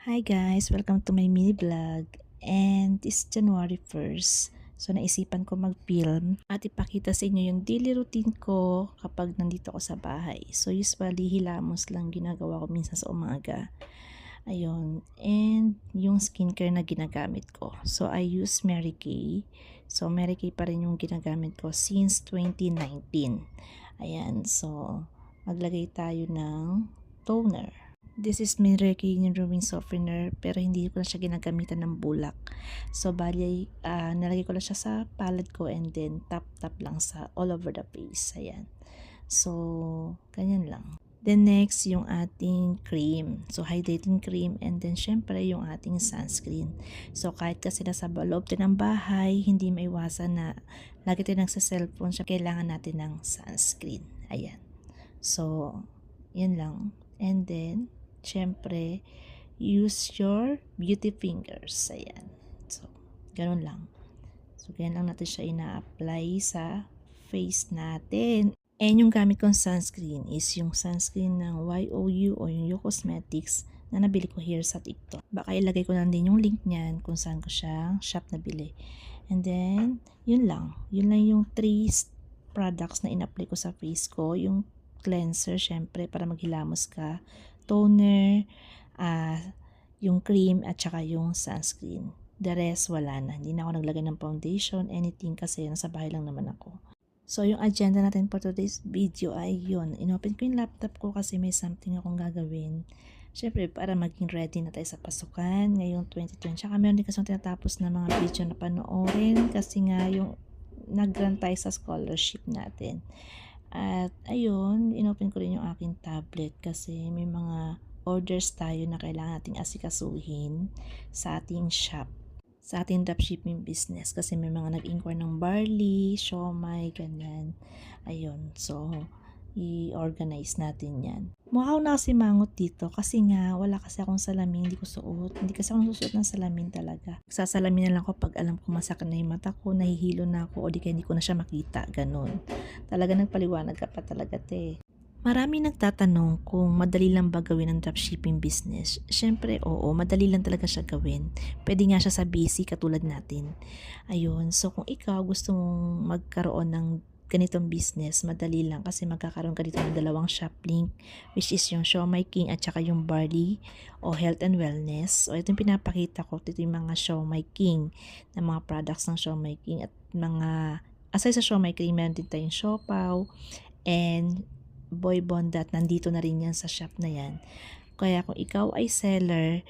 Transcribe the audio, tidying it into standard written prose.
Hi guys! Welcome to my mini vlog. And it's January 1st. So naisipan ko mag-film at ipakita sa inyo yung daily routine ko kapag nandito ako sa bahay. So usually hilamos lang ginagawa ko minsan sa umaga. Ayun. And yung skincare na ginagamit ko. So I use Mary Kay. So Mary Kay pa rin yung ginagamit ko since 2019. Ayan. So maglagay tayo ng toner. This is Mary Kay yung Rowing Softener, pero hindi ko na siya ginagamitan ng bulak. So, bali, nalagay ko lang siya sa palette ko and then tap lang sa all over the face. Ayan. So, ganyan lang. Then next, yung ating cream. So, hydrating cream and then syempre yung ating sunscreen. So, kahit kasi nasa loob din ng bahay, hindi maiwasan na lagi tayo nagsa-cellphone siya, kailangan natin ng sunscreen. Ayan. So, yun lang. And then, syempre, use your beauty fingers. Ayan. So, ganun lang. So, ganyan lang natin siya ina-apply sa face natin. And yung gamit kong sunscreen is yung sunscreen ng YOU o yung You Cosmetics na nabili ko here sa TikTok. Baka ilagay ko na din yung link niyan kung saan ko siya shop nabili. And then, yun lang. Yun lang yung 3 products na in-apply ko sa face ko. Yung cleanser, syempre, para maghilamos ka. Toner, yung cream, at saka yung sunscreen. The rest, wala na. Hindi na ako naglagay ng foundation, anything, kasi nasa bahay lang naman ako. So, yung agenda natin for today's video ay yun. Inopen ko yung laptop ko kasi may something akong gagawin. Syempre, para maging ready na tayo sa pasukan ngayong 2020. Tsaka meron din kasi tinatapos na mga video na panoorin kasi nga yung nag-grant tayo sa scholarship natin. At ayun, inopen ko rin yung aking tablet kasi may mga orders tayo na kailangan nating asikasuhin sa ating shop, sa ating dropshipping business kasi may mga nag-inquire ng barley, siomai, ganyan. Ayun, so i-organize natin yan. Mukha ako nakasimangot dito kasi nga wala kasi akong salamin, hindi ko suot. Hindi kasi ako susuot ng salamin talaga. Sasalamin na lang ako pag alam ko masakit na yung mata ko, nahihilo na ako o di kaya hindi ko na siya makita, ganun. Talaga nagpaliwanag ka pa talaga te. Marami nagtatanong kung madali lang ba gawin ang dropshipping business. Siyempre, oo, madali lang talaga siya gawin. Pwede nga siya sa busy katulad natin. Ayun, so kung ikaw gusto mong magkaroon ng ganitong business, madali lang kasi magkakaroon ka dito ng 2 shop link, which is yung Siomai King at saka yung Barley o Health and Wellness. So, ito yung pinapakita ko. Ito yung mga Siomai King na mga products ng Siomai King at mga, aside sa Siomai King, meron din tayong Siopaw and Boy Bondat. Nandito na rin yan sa shop na yan. Kaya kung ikaw ay seller,